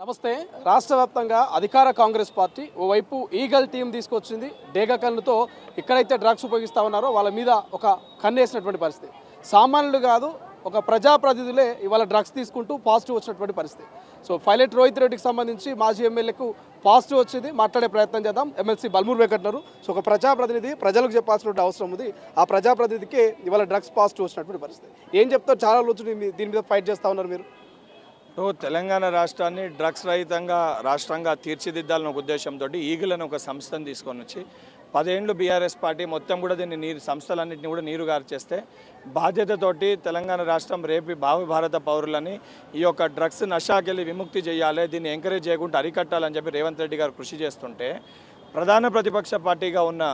నమస్తే. రాష్ట్ర వ్యాప్తంగా అధికార కాంగ్రెస్ పార్టీ ఓవైపు ఈగల్ టీం తీసుకొచ్చింది. డేగ కన్నుతో ఎక్కడైతే డ్రగ్స్ ఉపయోగిస్తూ ఉన్నారో వాళ్ళ మీద ఒక కన్నేసినటువంటి పరిస్థితి. సామాన్యులు కాదు, ఒక ప్రజాప్రతినిధులే ఇవాళ డ్రగ్స్ తీసుకుంటూ పాజిటివ్ వచ్చినటువంటి పరిస్థితి. సో పైలట్ రోహిత్ రెడ్డికి సంబంధించి మాజీ ఎమ్మెల్యేకు పాజిటివ్ వచ్చింది. మాట్లాడే ప్రయత్నం చేద్దాం. ఎమ్మెల్సీ బల్మూర్ వెంకట్నారు. సో ఒక ప్రజాప్రతినిధి ప్రజలకు చెప్పాల్సినటువంటి అవసరం ఉంది. ఆ ప్రజాప్రతినిధికి ఇవాళ డ్రగ్స్ పాజిటివ్ వచ్చినటువంటి పరిస్థితి. ఏం చెప్తారు? చాలా రోజులు దీని మీద ఫైట్ చేస్తూ ఉన్నారు మీరు. తెలంగాణ రాష్ట్రాన్ని డ్రగ్స్ రహితంగా రాష్ట్రంగా తీర్చిదిద్దాలన్న ఒక ఉద్దేశంతో ఈగలను ఒక సంస్థను తీసుకొని వచ్చి 10 ఏళ్ళు బీఆర్ఎస్ పార్టీ మొత్తం కూడా దీన్ని సంస్థలన్నింటినీ కూడా నీరుగారు చేస్తే బాధ్యతతోటి తెలంగాణ రాష్ట్రం రేపు భావి భారత పౌరులని ఈ యొక్క డ్రగ్స్ నషాకెళ్ళి విముక్తి చేయాలి, దీన్ని ఎంకరేజ్ చేయకుండా అరికట్టాలని చెప్పి రేవంత్ రెడ్డి గారు కృషి చేస్తుంటే ప్రధాన ప్రతిపక్ష పార్టీగా ఉన్న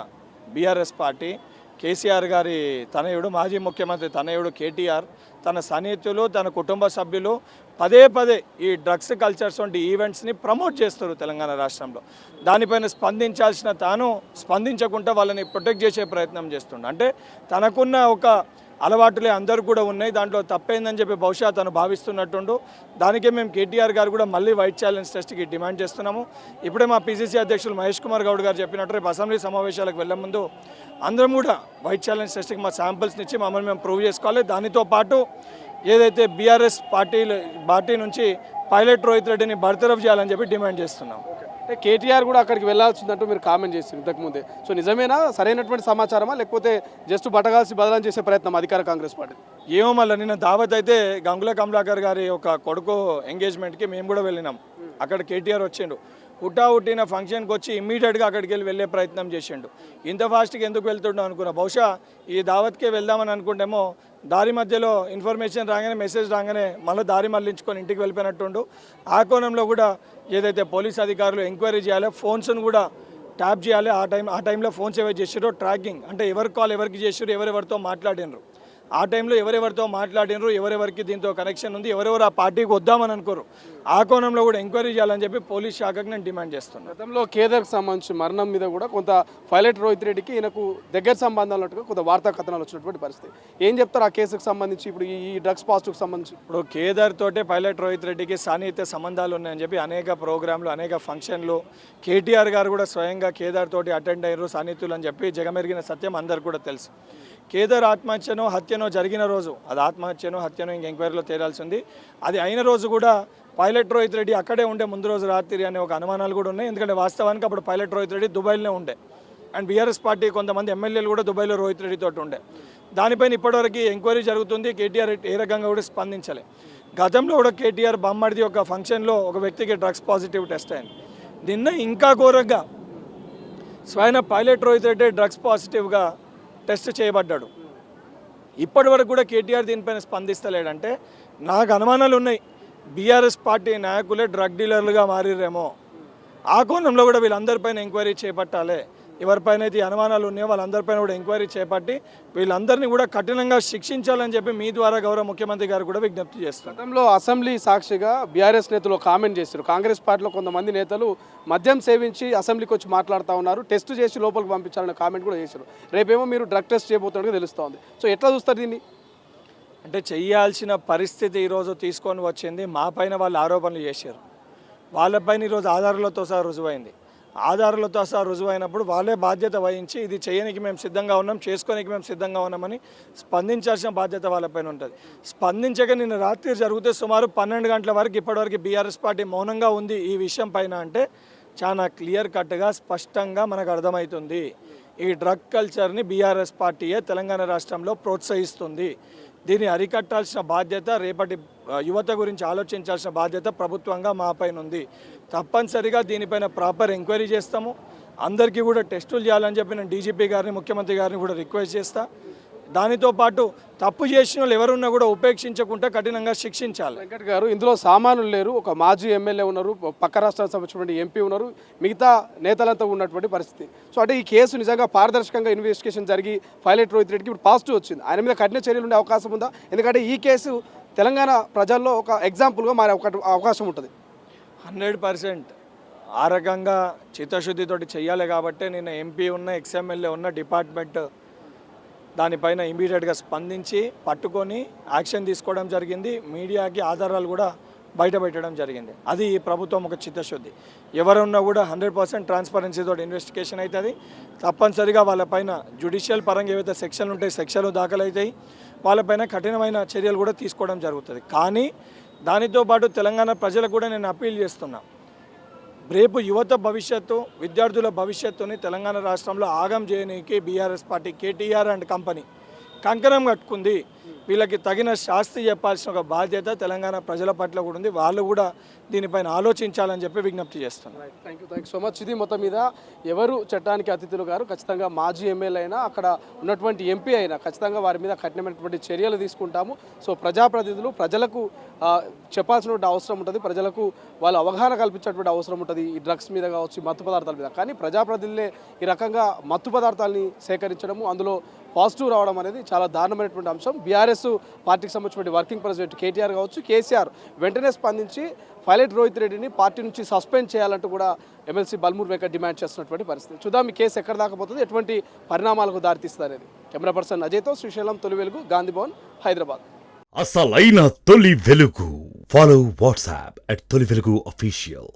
బీఆర్ఎస్ పార్టీ కేసీఆర్ గారి తనయుడు మాజీ ముఖ్యమంత్రి తనయుడు కేటీఆర్ తన సన్నిహితులు తన కుటుంబ సభ్యులు పదే ఈ డ్రగ్స్ కల్చర్స్ వంటి ఈవెంట్స్ని ప్రమోట్ చేస్తారు తెలంగాణ రాష్ట్రంలో. దానిపైన స్పందించాల్సిన తాను స్పందించకుండా వాళ్ళని ప్రొటెక్ట్ చేసే ప్రయత్నం చేస్తుండ. అంటే తనకున్న ఒక అలవాటులే అందరు కూడా ఉన్నాయి, దాంట్లో తప్పైందని చెప్పి బహుశా తను భావిస్తున్నట్టుండు. దానికే మేము కేటీఆర్ గారు కూడా మళ్ళీ వైట్ ఛాలెంజ్ టెస్ట్కి డిమాండ్ చేస్తున్నాము. ఇప్పుడే మా పీసీసీ అధ్యక్షులు మహేష్ కుమార్ గౌడ్ గారు చెప్పినట్టు రేపు అసెంబ్లీ సమావేశాలకు వెళ్ళే ముందు అందరం కూడా వైట్ ఛాలెంజ్ టెస్ట్కి మా శాంపిల్స్ని ఇచ్చి మమ్మల్ని మేము ప్రూవ్ చేసుకోవాలి. దానితో పాటు ఏదైతే బీఆర్ఎస్ పార్టీ నుంచి పైలట్ రోహిత్ రెడ్డిని బర్తరఫ్ చేయాలని చెప్పి డిమాండ్ చేస్తున్నాం. అంటే కేటీఆర్ కూడా అక్కడికి వెళ్ళాల్సిందంటూ మీరు కామెంట్ చేసి ఇంతకుముందే. సో నిజమేనా? సరైనటువంటి సమాచారమా, లేకపోతే జస్ట్ బటగాల్సి బదలాం చేసే ప్రయత్నం అధికార కాంగ్రెస్ పార్టీ? ఏమో మళ్ళీ నిన్న దావత్ అయితే గంగుల కమలాకర్ గారి ఒక కొడుకు ఎంగేజ్మెంట్కి మేము కూడా వెళ్ళినాం. అక్కడ కేటీఆర్ వచ్చిండు. హుట్టిన ఫంక్షన్కి వచ్చి ఇమ్మీడియట్గా అక్కడికి వెళ్ళే ప్రయత్నం చేసిండు. ఇంత ఫాస్ట్గా ఎందుకు వెళ్తుండో అనుకున్నా. బహుశా ఈ దావత్కే వెళ్దామని అనుకుంటేమో దారి మధ్యలో ఇన్ఫర్మేషన్ రాగానే మెసేజ్ రాగానే మళ్ళీ దారి మళ్లించుకొని ఇంటికి వెళ్ళిపోయినట్టుండు. ఆ కోణంలో కూడా ఏదైతే పోలీస్ అధికారులు ఎంక్వైరీ చేయాలి, ఫోన్స్ను కూడా ట్యాప్ చేయాలి. ఆ టైంలో ఫోన్స్ ఎవరు చేసారో ట్రాకింగ్, అంటే ఎవరి కాల్ ఎవరికి చేసారు, ఎవరెవరితో మాట్లాడినరు, ఆ టైంలో ఎవరెవరితో మాట్లాడినరు, ఎవరెవరికి దీంతో కనెక్షన్ ఉంది, ఎవరెవరు ఆ పార్టీకి వద్దామని అనుకోరు, ఆ కోణంలో కూడా ఎంక్వైరీ చేయాలని చెప్పి పోలీస్ శాఖకు నేను డిమాండ్ చేస్తున్నాను. గతంలో కేదార్కి సంబంధించి మరణం మీద కూడా కొంత పైలట్ రోహిత్ రెడ్డికి ఈయనకు దగ్గర సంబంధాలు ఉన్నట్టుగా కొంత వార్తా కథనాలు వచ్చినటువంటి పరిస్థితి. ఏం చెప్తారు ఆ కేసుకు సంబంధించి, ఇప్పుడు ఈ డ్రగ్స్ పాజిటివ్కి సంబంధించి? ఇప్పుడు కేదార్ తోటే పైలట్ రోహిత్ రెడ్డికి సాన్నిహిత్య సంబంధాలు ఉన్నాయని చెప్పి అనేక ప్రోగ్రాంలు అనేక ఫంక్షన్లు కేటీఆర్ గారు కూడా స్వయంగా కేదార్ తోటి అటెండ్ అయ్యారు సాన్నిహితులు అని చెప్పి జగమెరిగిన సత్యం అందరు కూడా తెలుసు. కేదార్ ఆత్మహత్యనో హత్యనో జరిగిన రోజు, అది ఆత్మహత్యనో హత్యనో ఇంక ఎంక్వైరీలో తేలాల్సి ఉంది. అది అయిన రోజు కూడా పైలట్ రోహిత్ రెడ్డి అక్కడే ఉండే ముందు రోజు రాత్రి అనే ఒక అనుమానాలు కూడా ఉన్నాయి. ఎందుకంటే వాస్తవానికి అప్పుడు పైలట్ రోహిత్ రెడ్డి దుబాయ్లోనే ఉండే, అండ్ బీఆర్ఎస్ పార్టీ కొంతమంది ఎమ్మెల్యేలు కూడా దుబాయ్లో రోహిత్ రెడ్డి తోటి ఉండే. దానిపైన ఇప్పటివరకు ఎంక్వైరీ జరుగుతుంది. కేటీఆర్ ఏ రకంగా కూడా స్పందించలే. గతంలో కూడా కేటీఆర్ బొమ్మడిది ఒక ఫంక్షన్లో ఒక వ్యక్తికి డ్రగ్స్ పాజిటివ్ టెస్ట్ అయింది. నిన్న ఇంకా ఘోరంగా స్వయం పైలట్ రోహిత్ రెడ్డి డ్రగ్స్ పాజిటివ్గా టెస్ట్ చేయబడ్డాడు. ఇప్పటి వరకు కూడా కేటీఆర్ దీనిపైన స్పందిస్తలేడంటే నాకు అనుమానాలు ఉన్నాయి. బీఆర్ఎస్ పార్టీ నాయకులే డ్రగ్ డీలర్లుగా మారిరేమో. ఆ కోణంలో కూడా వీళ్ళందరిపైన ఎంక్వైరీ చేపట్టాలి. ఎవరిపైన అయితే అనుమానాలు ఉన్నాయో వాళ్ళందరిపైన కూడా ఎంక్వైరీ చేపట్టి వీళ్ళందరినీ కూడా కఠినంగా శిక్షించాలని చెప్పి మీ ద్వారా గౌరవ ముఖ్యమంత్రి గారు కూడా విజ్ఞప్తి చేస్తారు. గతంలో అసెంబ్లీ సాక్షిగా బీఆర్ఎస్ నేతలు కామెంట్ చేశారు. కాంగ్రెస్ పార్టీలో కొంతమంది నేతలు మద్యం సేవించి అసెంబ్లీకి వచ్చి మాట్లాడుతూ ఉన్నారు, టెస్ట్ చేసి లోపలికి పంపించాలనే కామెంట్ కూడా చేశారు. రేపేమో మీరు డ్రగ్ టెస్ట్ చేయబోతున్నట్టుగా తెలుస్తోంది. సో ఎట్లా చూస్తారు దీన్ని? అంటే చెయ్యాల్సిన పరిస్థితి ఈరోజు తీసుకొని వచ్చింది. మా పైన వాళ్ళు ఆరోపణలు చేశారు, వాళ్ళపైన ఈరోజు ఆధారాలతో సహా రుజువైంది. ఆధారాలతో సహా రుజువైనప్పుడు వాళ్ళే బాధ్యత వహించి ఇది చేయడానికి మేము సిద్ధంగా ఉన్నాం, చేసుకోనికి మేము సిద్ధంగా ఉన్నామని స్పందించాల్సిన బాధ్యత వాళ్ళపైన ఉంటుంది. స్పందించక నిన్న రాత్రి జరిగితే సుమారు 12 గంటల వరకు ఇప్పటివరకు బీఆర్ఎస్ పార్టీ మౌనంగా ఉంది ఈ విషయం పైన అంటే చాలా క్లియర్ కట్గా స్పష్టంగా మనకు అర్థమవుతుంది. ఈ డ్రగ్ కల్చర్ని బీఆర్ఎస్ పార్టీయే తెలంగాణ రాష్ట్రంలో ప్రోత్సహిస్తుంది. దీన్ని అరికట్టాల్సిన బాధ్యత, రేపటి యువత గురించి ఆలోచించాల్సిన బాధ్యత ప్రభుత్వంగా మా పైన ఉంది. తప్పనిసరిగా దీనిపైన ప్రాపర్ ఎంక్వైరీ చేస్తాము. అందరికీ కూడా టెస్టులు చేయాలని చెప్పి నేను డీజీపీ గారిని ముఖ్యమంత్రి గారిని కూడా రిక్వెస్ట్ చేస్తా. దానితో పాటు తప్పు చేసిన వాళ్ళు ఎవరున్నా కూడా ఉపేక్షించకుండా కఠినంగా శిక్షించాలి. వెంకట్ గారు, ఇందులో సామాన్యులు లేరు. ఒక మాజీ ఎమ్మెల్యే ఉన్నారు, పక్క రాష్ట్రాలకు సంబంధించినటువంటి ఎంపీ ఉన్నారు, మిగతా నేతలంతా ఉన్నటువంటి పరిస్థితి. సో అంటే ఈ కేసు నిజంగా పారదర్శకంగా ఇన్వెస్టిగేషన్ జరిగి పైలట్ రోహిత్ రెడ్డికి ఇప్పుడు పాజిటివ్ వచ్చింది. ఆయన మీద కఠిన చర్యలు ఉండే అవకాశం ఉందా? ఎందుకంటే ఈ కేసు తెలంగాణ ప్రజల్లో ఒక ఎగ్జాంపుల్గా మారే అవకాశం ఉంటుంది. 100% ఆ రకంగా చిత్తశుద్ధితోటి చెయ్యాలి. కాబట్టి నేను ఎంపీ ఉన్న ఎక్స్ఎమ్మెల్యే ఉన్న డిపార్ట్మెంట్ దానిపైన ఇమీడియట్గా స్పందించి పట్టుకొని యాక్షన్ తీసుకోవడం జరిగింది. మీడియాకి ఆధారాలు కూడా బయటపెట్టడం జరిగింది. అది ఈ ప్రభుత్వం ఒక చిత్తశుద్ధి. ఎవరున్నా కూడా 100% ట్రాన్స్పరెన్సీతో ఇన్వెస్టిగేషన్ అవుతుంది. తప్పనిసరిగా వాళ్ళపైన జ్యుడిషియల్ పరంగా ఏవైతే సెక్షన్లు ఉంటాయి సెక్షన్లు దాఖలవుతాయి. వాళ్ళపైన కఠినమైన చర్యలు కూడా తీసుకోవడం జరుగుతుంది. కానీ దానితో పాటు తెలంగాణ ప్రజలకు కూడా నేను అప్పీల్ చేస్తున్నా, రేపు యువత భవిష్యత్తు, విద్యార్థుల భవిష్యత్తుని తెలంగాణ రాష్ట్రంలో ఆగం చేయడానికి BRS party KTR and company కంకణం కట్టుకుంది. వీళ్ళకి తగిన శాస్తి చెప్పాల్సిన ఒక బాధ్యత తెలంగాణ ప్రజల పట్ల కూడా ఉంది. వాళ్ళు కూడా దీనిపైన ఆలోచించాలని చెప్పి విజ్ఞప్తి చేస్తున్నారు. Thank you so much. ఇది మొత్తం మీద ఎవరు చట్టానికి అతిథులు గారు ఖచ్చితంగా మాజీ ఎమ్మెల్యే అయినా అక్కడ ఉన్నటువంటి ఎంపీ అయినా ఖచ్చితంగా వారి మీద కఠినమైనటువంటి చర్యలు తీసుకుంటాము. సో ప్రజాప్రతినిధులు ప్రజలకు చెప్పాల్సినటువంటి అవసరం ఉంటుంది, ప్రజలకు వాళ్ళు అవగాహన కల్పించేటువంటి అవసరం ఉంటుంది ఈ డ్రగ్స్ మీద కావచ్చు, మత్తు పదార్థాల మీద. కానీ ప్రజాప్రతినిధులే ఈ రకంగా మత్తు పదార్థాలని సేకరించడము, అందులో పాజిటివ్ రావడం అనేది చాలా దారుణమైనటువంటి అంశం. బీఆర్ఎస్ పార్టీకి సంబంధించిన వర్కింగ్ ప్రెసిడెంట్ కేటీఆర్ కావచ్చు, కేసీఆర్ వెంటనే స్పందించి పైలట్ రోహిత్ రెడ్డిని పార్టీ నుంచి సస్పెండ్ చేయాలంటూ కూడా ఎమ్మెల్సీ బల్మూర్ వెంకట్ డిమాండ్ చేస్తున్నటువంటి పరిస్థితి. చూద్దాం ఈ కేసు ఎక్కడ దాకా పోతుంది, ఎటువంటి పరిణామాలకు దారితీస్తుంది అనేది. కెమెరా పర్సన్ అజయ్తో శ్రీశైలం, తొలి వెలుగు, గాంధీ భవన్, హైదరాబాద్. అసలైన తొలి వెలుగు. ఫాలో వాట్సాప్ @తొలి వెలుగు official.